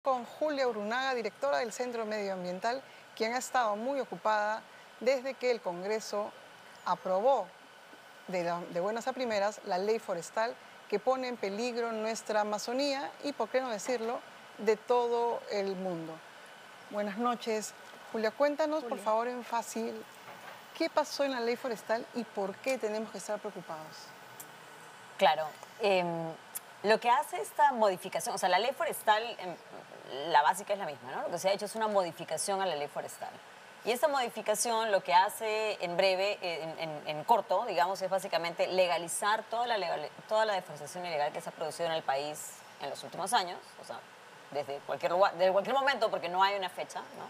Con Julia Urunaga, directora del Centro Medioambiental, quien ha estado muy ocupada desde que el Congreso aprobó de buenas a primeras la ley forestal que pone en peligro nuestra Amazonía y, por qué no decirlo, de todo el mundo. Buenas noches. Julia, cuéntanos, por favor, en fácil, ¿qué pasó en la ley forestal y por qué tenemos que estar preocupados? Claro, lo que hace esta modificación, o sea, la ley forestal, la básica es la misma, ¿no? Lo que se ha hecho es una modificación a la ley forestal. Y esta modificación lo que hace en breve, en corto, digamos, es básicamente legalizar toda la deforestación ilegal que se ha producido en el país en los últimos años, o sea, desde cualquier lugar, desde cualquier momento, porque no hay una fecha, ¿no?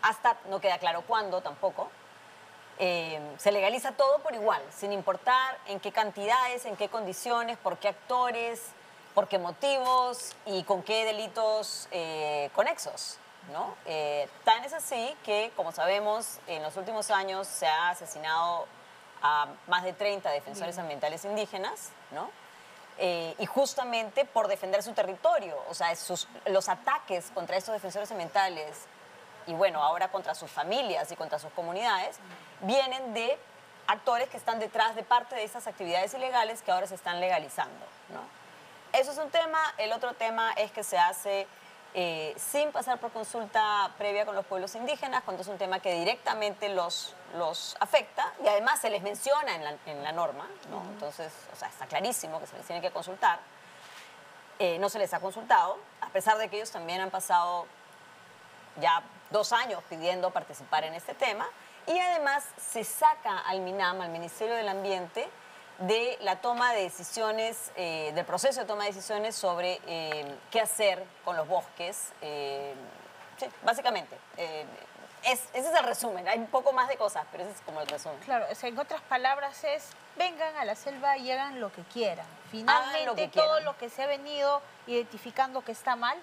Hasta, no queda claro cuándo tampoco. Se legaliza todo por igual, sin importar en qué cantidades, en qué condiciones, por qué actores, por qué motivos y con qué delitos conexos, ¿no? Tan es así que, como sabemos, en los últimos años se ha asesinado a más de 30 defensores ambientales indígenas, ¿no? Y justamente por defender su territorio, o sea, los ataques contra estos defensores ambientales y bueno, ahora contra sus familias y contra sus comunidades, vienen de actores que están detrás de parte de esas actividades ilegales que ahora se están legalizando, ¿no? Eso es un tema. El otro tema es que se hace sin pasar por consulta previa con los pueblos indígenas, cuando es un tema que directamente los afecta y además se les menciona en la norma, ¿no? Entonces, o sea, está clarísimo que se les tiene que consultar. No se les ha consultado, a pesar de que ellos también han pasado ya 2 años pidiendo participar en este tema, y además se saca al MINAM, al Ministerio del Ambiente, de la toma de decisiones, del proceso de toma de decisiones sobre qué hacer con los bosques. Sí, básicamente. Ese es el resumen. Hay un poco más de cosas, pero ese es como el resumen. Claro, o sea, en otras palabras es, vengan a la selva y hagan lo que quieran. Hagan Finalmente, lo que todo quieran. lo que se ha venido identificando que está mal,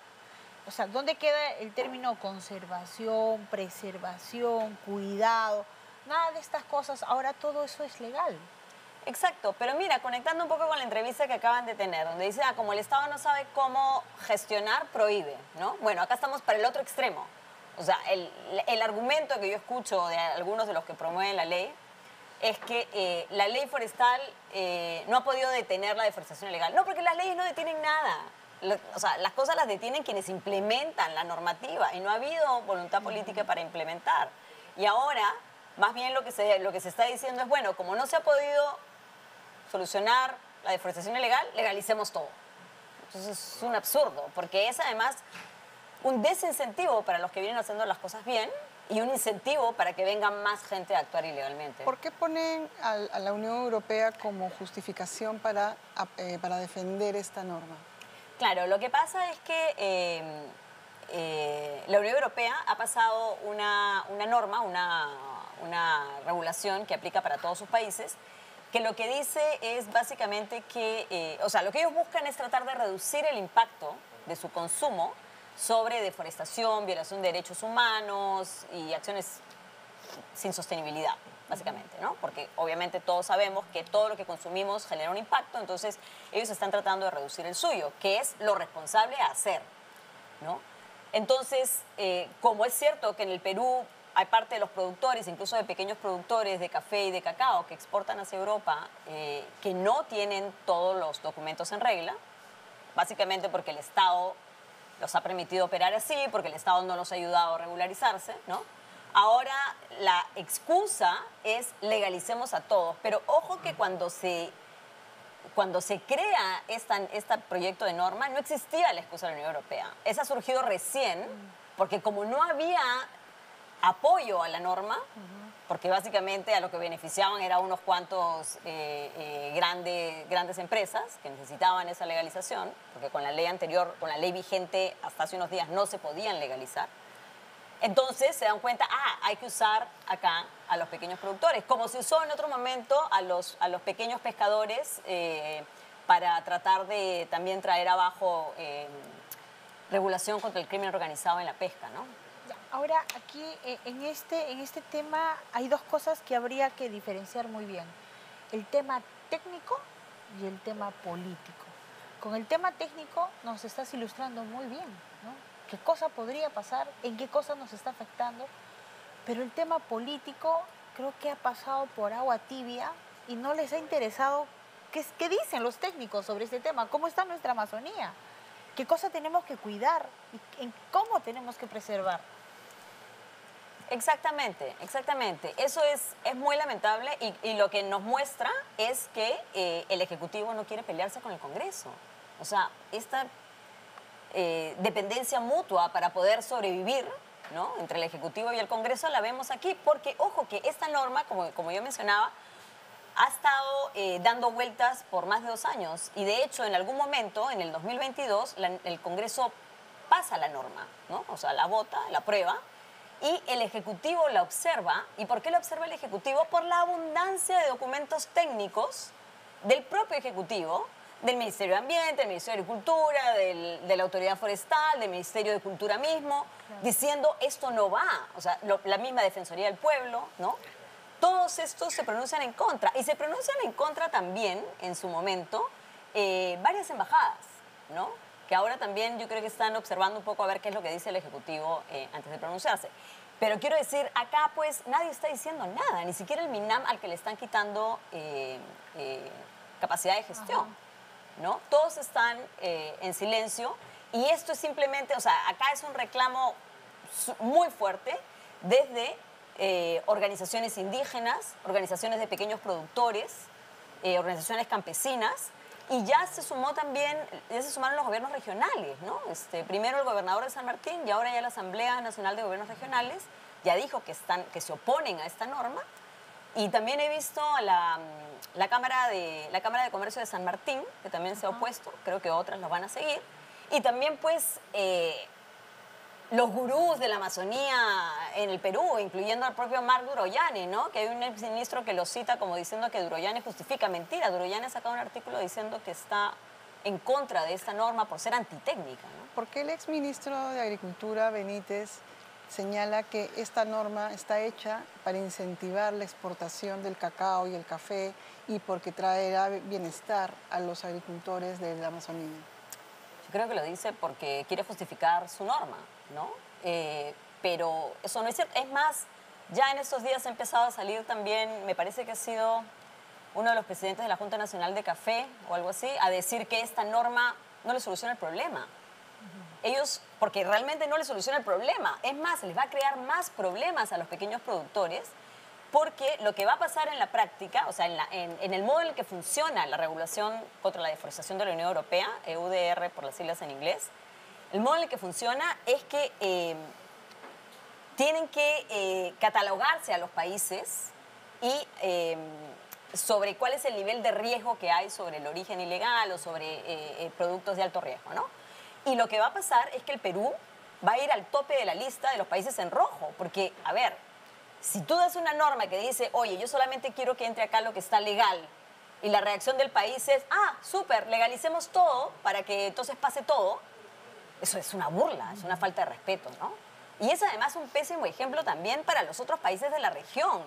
o sea, ¿dónde queda el término conservación, preservación, cuidado? Nada de estas cosas, ahora todo eso es legal. Exacto, pero mira, conectando un poco con la entrevista que acaban de tener, donde dice, como el Estado no sabe cómo gestionar, prohíbe, ¿no? Bueno, acá estamos para el otro extremo. O sea, el argumento que yo escucho de algunos de los que promueven la ley es que la ley forestal no ha podido detener la deforestación ilegal. No, porque las leyes no detienen nada. O sea, las cosas las detienen quienes implementan la normativa y no ha habido voluntad política para implementar. Y ahora, más bien lo que se está diciendo es, bueno, como no se ha podido solucionar la deforestación ilegal, legalicemos todo. Entonces es un absurdo, porque es además un desincentivo para los que vienen haciendo las cosas bien y un incentivo para que venga más gente a actuar ilegalmente. ¿Por qué ponen a la Unión Europea como justificación para defender esta norma? Claro, lo que pasa es que la Unión Europea ha pasado una norma, una regulación que aplica para todos sus países, que lo que dice es básicamente que, o sea, lo que ellos buscan es tratar de reducir el impacto de su consumo sobre deforestación, violación de derechos humanos y acciones sin sostenibilidad, básicamente, ¿no? Porque obviamente todos sabemos que todo lo que consumimos genera un impacto, entonces ellos están tratando de reducir el suyo, que es lo responsable a hacer, ¿no? Entonces, como es cierto que en el Perú hay parte de los productores, incluso de pequeños productores de café y de cacao que exportan hacia Europa, que no tienen todos los documentos en regla, básicamente porque el Estado los ha permitido operar así, porque el Estado no los ha ayudado a regularizarse, ¿no? Ahora la excusa es legalicemos a todos, pero ojo que cuando se crea este proyecto de norma no existía la excusa de la Unión Europea. Esa ha surgido recién porque como no había apoyo a la norma, porque básicamente a lo que beneficiaban era unos cuantos grandes empresas que necesitaban esa legalización, porque con la ley anterior, con la ley vigente hasta hace unos días no se podían legalizar. Entonces se dan cuenta, hay que usar acá a los pequeños productores, como se usó en otro momento a los pequeños pescadores para tratar de también traer abajo regulación contra el crimen organizado en la pesca, ¿no? Ahora, aquí en este tema hay dos cosas que habría que diferenciar muy bien. El tema técnico y el tema político. Con el tema técnico nos estás ilustrando muy bien, ¿no? qué cosa podría pasar, en qué cosa nos está afectando, pero el tema político creo que ha pasado por agua tibia y no les ha interesado qué dicen los técnicos sobre este tema, cómo está nuestra Amazonía, qué cosa tenemos que cuidar y cómo tenemos que preservar. Exactamente, exactamente. Eso es muy lamentable y lo que nos muestra es que el Ejecutivo no quiere pelearse con el Congreso. O sea, esta dependencia mutua para poder sobrevivir, ¿no?, entre el Ejecutivo y el Congreso la vemos aquí, porque, ojo, que esta norma, como yo mencionaba, ha estado dando vueltas por más de 2 años y de hecho en algún momento, en el 2022, el Congreso pasa la norma, ¿no? O sea, la vota, la aprueba y el Ejecutivo la observa. ¿Y por qué la observa el Ejecutivo? Por la abundancia de documentos técnicos del propio Ejecutivo, del Ministerio de Ambiente, del Ministerio de Agricultura, de la Autoridad Forestal, del Ministerio de Cultura mismo, claro, diciendo esto no va. O sea, la misma Defensoría del Pueblo, ¿no? Todos estos se pronuncian en contra. Y se pronuncian en contra también, en su momento, varias embajadas, ¿no?, que ahora también yo creo que están observando un poco a ver qué es lo que dice el Ejecutivo antes de pronunciarse. Pero quiero decir, acá pues nadie está diciendo nada, ni siquiera el MINAM al que le están quitando capacidad de gestión, ¿no? Todos están en silencio y esto es simplemente, o sea, acá es un reclamo muy fuerte desde organizaciones indígenas, organizaciones de pequeños productores, organizaciones campesinas. Y ya se sumó también, ya se sumaron los gobiernos regionales, ¿no? Primero el gobernador de San Martín y ahora ya la Asamblea Nacional de Gobiernos Regionales ya dijo que se oponen a esta norma. Y también he visto a la Cámara de Comercio de San Martín, que también se ha opuesto, creo que otras lo van a seguir. Y también pues los gurús de la Amazonía en el Perú, incluyendo al propio Marc Duroyane, ¿no?, que hay un exministro que lo cita como diciendo que Duroyane justifica. Mentira, Duroyane ha sacado un artículo diciendo que está en contra de esta norma por ser antitécnica, ¿no? ¿Por qué el exministro de Agricultura, Benítez, señala que esta norma está hecha para incentivar la exportación del cacao y el café y porque traerá bienestar a los agricultores de la Amazonía? Yo creo que lo dice porque quiere justificar su norma, ¿no? Pero eso no es cierto. Es más, ya en estos días ha empezado a salir también, me parece que ha sido uno de los presidentes de la Junta Nacional de Café o algo así, a decir que esta norma no le soluciona el problema. Ellos, porque realmente no le soluciona el problema. Es más, les va a crear más problemas a los pequeños productores porque lo que va a pasar en la práctica, o sea, en el modo en el que funciona la regulación contra la deforestación de la Unión Europea, EUDR por las siglas en inglés, el modo en el que funciona es que tienen que catalogarse a los países y sobre cuál es el nivel de riesgo que hay sobre el origen ilegal o sobre productos de alto riesgo, ¿no? Y lo que va a pasar es que el Perú va a ir al tope de la lista de los países en rojo, porque, a ver, si tú das una norma que dice, oye, yo solamente quiero que entre acá lo que está legal, y la reacción del país es, ah, súper, legalicemos todo para que entonces pase todo, eso es una burla, es una falta de respeto, ¿no? Y es además un pésimo ejemplo también para los otros países de la región,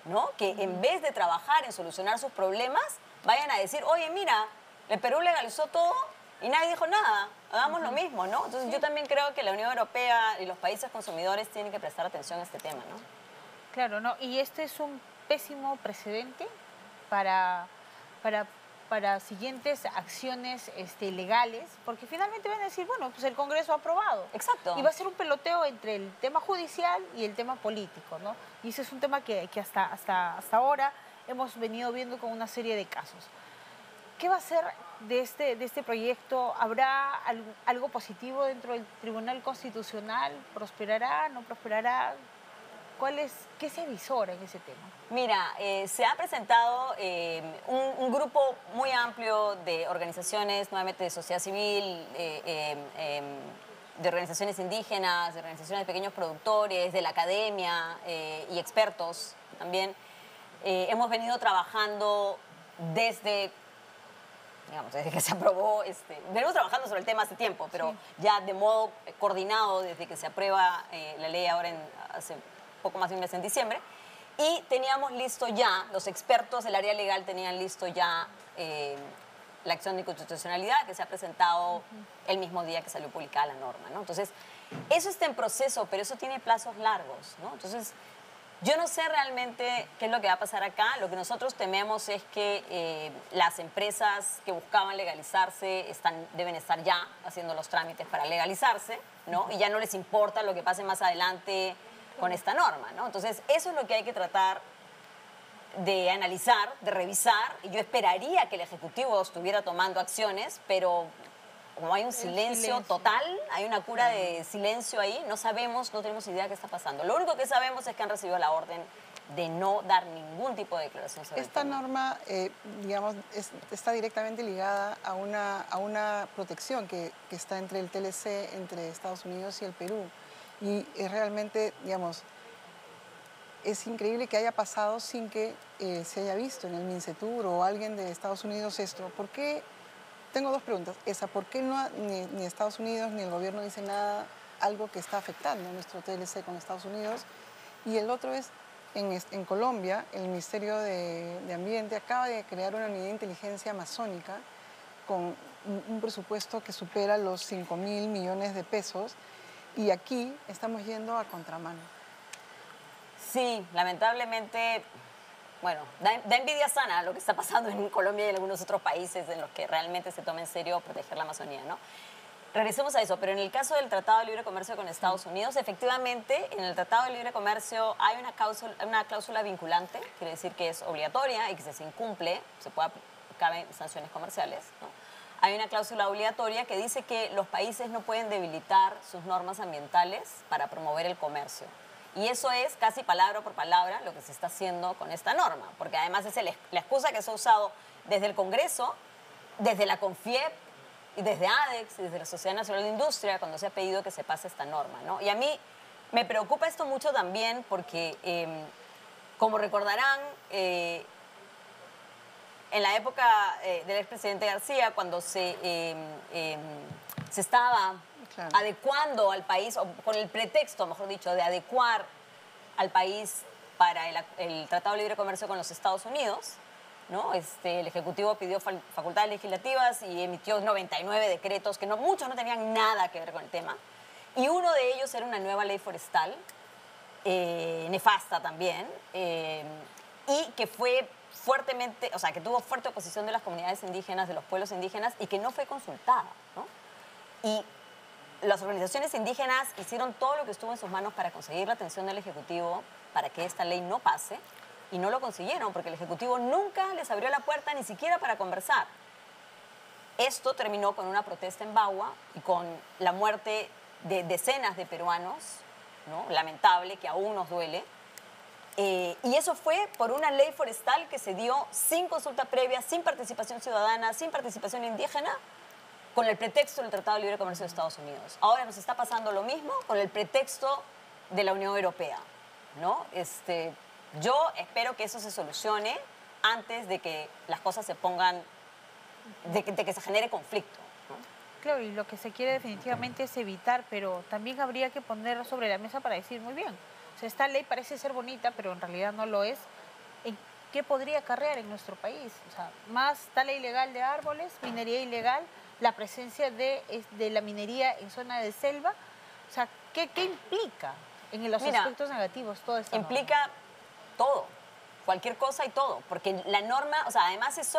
¿no? Que en vez de trabajar en solucionar sus problemas, vayan a decir, oye, mira, el Perú legalizó todo y nadie dijo nada, hagamos lo mismo, ¿no? Entonces yo también creo que la Unión Europea y los países consumidores tienen que prestar atención a este tema, ¿no? Claro, ¿no? Y este es un pésimo precedente para siguientes acciones legales, porque finalmente van a decir, bueno, pues el Congreso ha aprobado. Exacto. Y va a ser un peloteo entre el tema judicial y el tema político, ¿no? Y ese es un tema que hasta ahora hemos venido viendo con una serie de casos. ¿Qué va a ser de este proyecto? ¿Habrá algo positivo dentro del Tribunal Constitucional? ¿Prosperará? ¿No prosperará? ¿Qué se avisora en ese tema? Mira, se ha presentado un grupo muy amplio de organizaciones, nuevamente de sociedad civil, de organizaciones indígenas, de organizaciones de pequeños productores, de la academia y expertos también. Hemos venido trabajando desde que se aprobó, venimos trabajando sobre el tema hace tiempo, pero sí, ya de modo coordinado desde que se aprueba la ley ahora hace poco más de un mes en diciembre, y teníamos listo ya, los expertos del área legal tenían listo ya la acción de inconstitucionalidad que se ha presentado el mismo día que salió publicada la norma, ¿no? Entonces, Eso está en proceso, pero eso tiene plazos largos, ¿no? Entonces, yo no sé realmente qué es lo que va a pasar acá. Lo que nosotros tememos es que las empresas que buscaban legalizarse deben estar ya haciendo los trámites para legalizarse, ¿no? Y ya no les importa lo que pase más adelante con esta norma, ¿no? Entonces, eso es lo que hay que tratar de analizar, de revisar. Y yo esperaría que el Ejecutivo estuviera tomando acciones, pero como hay un silencio total, hay una cura de silencio ahí, no sabemos, no tenemos idea de qué está pasando. Lo único que sabemos es que han recibido la orden de no dar ningún tipo de declaración sobre Esta el tema. norma, digamos, está directamente ligada a una protección que está entre el TLC, entre Estados Unidos y el Perú. Y es realmente, digamos, es increíble que haya pasado sin que se haya visto en el Mincetur o alguien de Estados Unidos esto. ¿Por qué? Tengo dos preguntas. ¿Por qué ni Estados Unidos ni el gobierno dice nada, algo que está afectando a nuestro TLC con Estados Unidos? Y el otro es, en Colombia, el Ministerio de Ambiente acaba de crear una unidad de inteligencia amazónica con un presupuesto que supera los 5.000 millones de pesos y aquí estamos yendo a contramano. Sí, lamentablemente, bueno, da envidia sana lo que está pasando en Colombia y en algunos otros países en los que realmente se toma en serio proteger la Amazonía, ¿no? Regresemos a eso, pero en el caso del Tratado de Libre Comercio con Estados Unidos, efectivamente, en el Tratado de Libre Comercio hay una cláusula vinculante, quiere decir que es obligatoria y que si se incumple, caben sanciones comerciales, ¿no? Hay una cláusula obligatoria que dice que los países no pueden debilitar sus normas ambientales para promover el comercio. Y eso es casi palabra por palabra lo que se está haciendo con esta norma, porque además es la excusa que se ha usado desde el Congreso, desde la CONFIEP, y desde ADEX y desde la Sociedad Nacional de Industria cuando se ha pedido que se pase esta norma, ¿no? Y a mí me preocupa esto mucho también porque, como recordarán, en la época del expresidente García, cuando se estaba adecuando al país, o con el pretexto, mejor dicho, de adecuar al país para el Tratado de Libre Comercio con los Estados Unidos, ¿no? El Ejecutivo pidió facultades legislativas y emitió 99 decretos que muchos no tenían nada que ver con el tema. Y uno de ellos era una nueva ley forestal, nefasta también, y que fue fuertemente, o sea, que tuvo fuerte oposición de las comunidades indígenas, de los pueblos indígenas, y que no fue consultada, ¿no? Y las organizaciones indígenas hicieron todo lo que estuvo en sus manos para conseguir la atención del Ejecutivo para que esta ley no pase, y no lo consiguieron porque el Ejecutivo nunca les abrió la puerta ni siquiera para conversar. Esto terminó con una protesta en Bagua y con la muerte de decenas de peruanos, ¿no? Lamentable, que aún nos duele. Y eso fue por una ley forestal que se dio sin consulta previa, sin participación ciudadana, sin participación indígena, con el pretexto del Tratado de Libre Comercio de Estados Unidos. Ahora nos está pasando lo mismo con el pretexto de la Unión Europea, ¿no? Yo espero que eso se solucione antes de que las cosas se pongan, de que se genere conflicto, ¿no? Claro, y lo que se quiere definitivamente es evitar, pero también habría que poner sobre la mesa para decir, muy bien, o sea, esta ley parece ser bonita, pero en realidad no lo es. ¿En qué podría acarrear en nuestro país? O sea, más tala ilegal de árboles, minería ilegal, la presencia de la minería en zona de selva. O sea, ¿qué implica en los aspectos negativos todo esto? Implica todo, cualquier cosa y todo, porque la norma, o sea, además es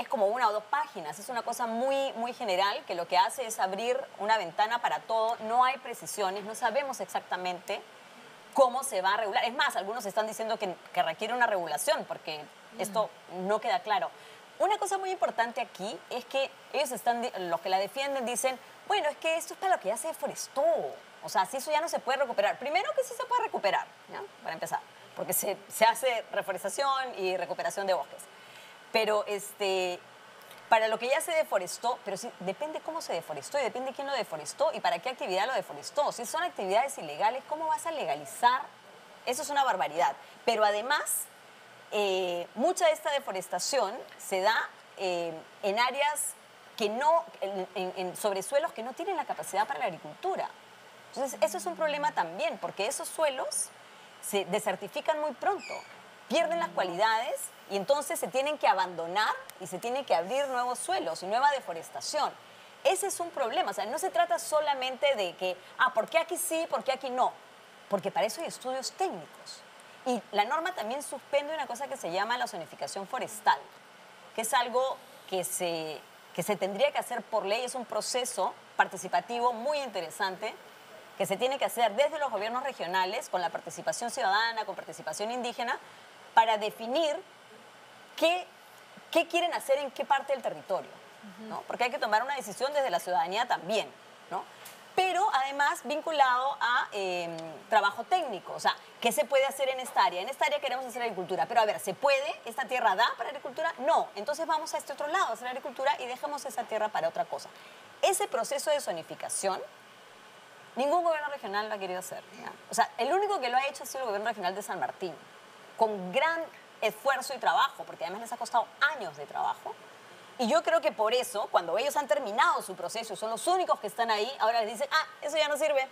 como una o dos páginas, es una cosa muy, muy general que lo que hace es abrir una ventana para todo, no hay precisiones, no sabemos exactamente cómo se va a regular. Es más, algunos están diciendo que requiere una regulación porque esto no queda claro. Una cosa muy importante aquí es que los que la defienden dicen, bueno, es que esto es para lo que ya se deforestó. O sea, si eso ya no se puede recuperar. Primero que sí se puede recuperar, ¿no? Para empezar, porque se hace reforestación y recuperación de bosques. Pero para lo que ya se deforestó, pero sí, depende cómo se deforestó y depende quién lo deforestó y para qué actividad lo deforestó. Si son actividades ilegales, ¿cómo vas a legalizar? Eso es una barbaridad. Pero además, mucha de esta deforestación se da en áreas que no, sobre suelos que no tienen la capacidad para la agricultura. Entonces, eso es un problema también, porque esos suelos se desertifican muy pronto, pierden las cualidades y entonces se tienen que abandonar y se tienen que abrir nuevos suelos y nueva deforestación. ese es un problema. O sea, no se trata solamente de que, ¿por qué aquí sí, por qué aquí no? Porque para eso hay estudios técnicos. Y la norma también suspende una cosa que se llama la zonificación forestal, que es algo que se tendría que hacer por ley. Es un proceso participativo muy interesante que se tiene que hacer desde los gobiernos regionales, con la participación ciudadana, con participación indígena, para definir qué quieren hacer en qué parte del territorio, ¿no? Porque hay que tomar una decisión desde la ciudadanía también, ¿no? Pero además vinculado a trabajo técnico. O sea, ¿qué se puede hacer en esta área? En esta área queremos hacer agricultura, pero a ver, ¿se puede? ¿Esta tierra da para agricultura? No. Entonces vamos a este otro lado a hacer agricultura y dejamos esa tierra para otra cosa. Ese proceso de zonificación, ningún gobierno regional lo ha querido hacer, ¿ya? O sea, el único que lo ha hecho ha sido el gobierno regional de San Martín, con gran esfuerzo y trabajo, porque además les ha costado años de trabajo. Y yo creo que por eso, cuando ellos han terminado su proceso, son los únicos que están ahí, ahora les dicen, eso ya no sirve,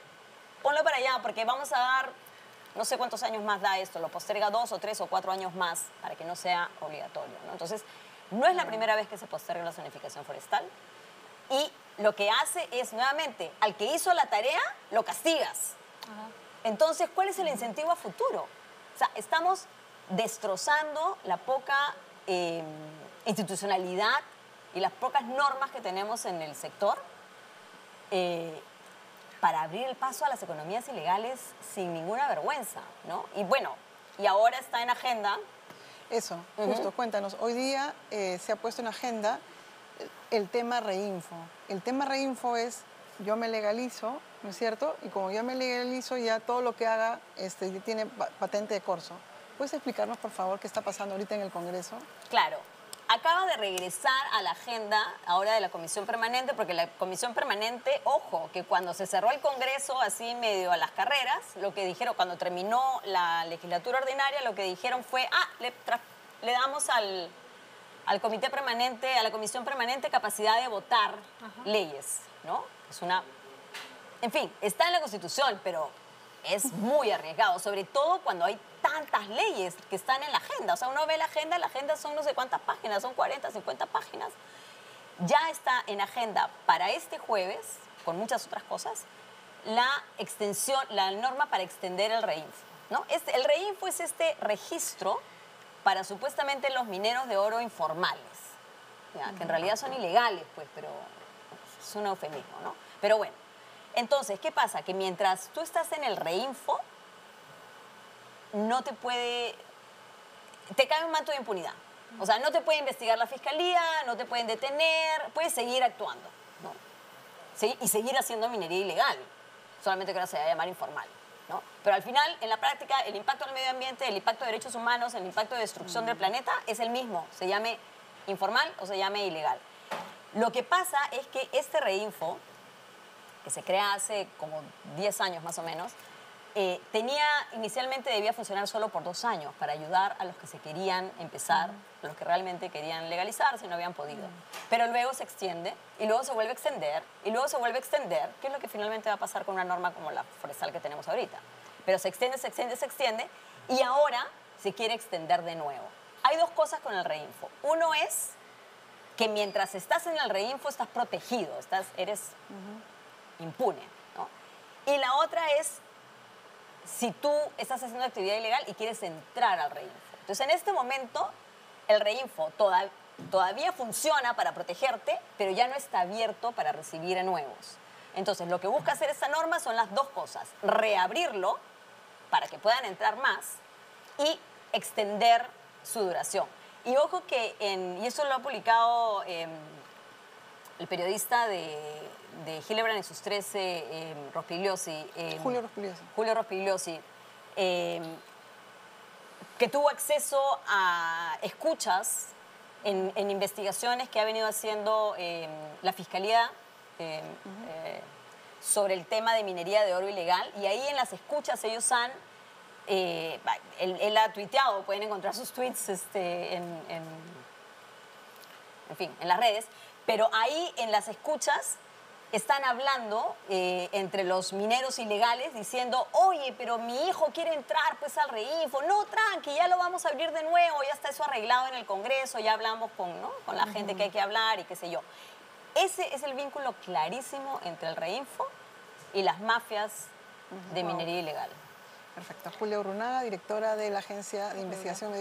ponlo para allá, porque vamos a dar, no sé cuántos años más da esto, lo posterga 2 o 3 o 4 años más para que no sea obligatorio, ¿no? Entonces, no es la primera vez que se posterga la zonificación forestal, y lo que hace es, nuevamente, al que hizo la tarea, lo castigas. Entonces, ¿cuál es el incentivo a futuro? O sea, estamos destrozando la poca institucionalidad y las pocas normas que tenemos en el sector para abrir el paso a las economías ilegales sin ninguna vergüenza, ¿no? Y bueno, y ahora está en agenda. Eso, justo, cuéntanos. Hoy día se ha puesto en agenda el tema reinfo. El tema reinfo es, yo me legalizo, ¿no es cierto? Y como yo me legalizo, ya todo lo que haga tiene patente de corso. ¿Puedes explicarnos, por favor, qué está pasando ahorita en el Congreso? Claro. Acaba de regresar a la agenda ahora de la Comisión Permanente, porque la Comisión Permanente, ojo, que cuando se cerró el Congreso así medio a las carreras, lo que dijeron, cuando terminó la legislatura ordinaria, lo que dijeron fue, le damos al Comité Permanente, a la Comisión Permanente, capacidad de votar leyes, ¿no? Es una... En fin, está en la Constitución, pero es muy arriesgado, sobre todo cuando hay tantas leyes que están en la agenda. O sea, uno ve la agenda son no sé cuántas páginas, son 40, 50 páginas. Ya está en agenda para este jueves, con muchas otras cosas, la extensión, la norma para extender el reinfo, ¿no? El reinfo es este registro para supuestamente los mineros de oro informales, ¿ya? Que en realidad son ilegales, pues, pero es un eufemismo, ¿no? Pero bueno, entonces, ¿qué pasa? Que mientras tú estás en el reinfo, no te puede... Te cae un manto de impunidad. O sea, no te puede investigar la fiscalía, no te pueden detener, puedes seguir actuando, ¿no? ¿Sí? Y seguir haciendo minería ilegal, solamente que ahora se va a llamar informal, ¿no? Pero al final, en la práctica, el impacto al medio ambiente, el impacto de derechos humanos, el impacto de destrucción del planeta es el mismo, se llame informal o se llame ilegal. Lo que pasa es que este reinfo, que se crea hace como 10 años más o menos, inicialmente debía funcionar solo por 2 años para ayudar a los que se querían empezar, a los que realmente querían legalizarse y no habían podido. Pero luego se extiende y luego se vuelve a extender y luego se vuelve a extender, que es lo que finalmente va a pasar con una norma como la forestal que tenemos ahorita. Pero se extiende, se extiende, se extiende y ahora se quiere extender de nuevo. Hay 2 cosas con el reinfo. Uno es que mientras estás en el reinfo estás protegido, eres impune, ¿no? Y la otra es si tú estás haciendo actividad ilegal y quieres entrar al reinfo. Entonces, en este momento, el reinfo todavía funciona para protegerte, pero ya no está abierto para recibir a nuevos. Entonces, lo que busca hacer esta norma son las 2 cosas. Reabrirlo para que puedan entrar más y extender su duración. Y ojo que, y eso lo ha publicado el periodista de Hildebrand en sus 13, Rospigliosi. Julio Rospigliosi, que tuvo acceso a escuchas en investigaciones que ha venido haciendo la Fiscalía sobre el tema de minería de oro ilegal. Y ahí en las escuchas ellos han... él ha tuiteado, pueden encontrar sus tweets en fin, en las redes, pero ahí en las escuchas están hablando entre los mineros ilegales diciendo, oye, pero mi hijo quiere entrar pues al reinfo. No, tranqui, ya lo vamos a abrir de nuevo, ya está eso arreglado en el Congreso, ya hablamos con la gente que hay que hablar y qué sé yo. ese es el vínculo clarísimo entre el Reinfo y las mafias de minería ilegal. Perfecto. Julia Urrunaga, directora de la Agencia de Investigación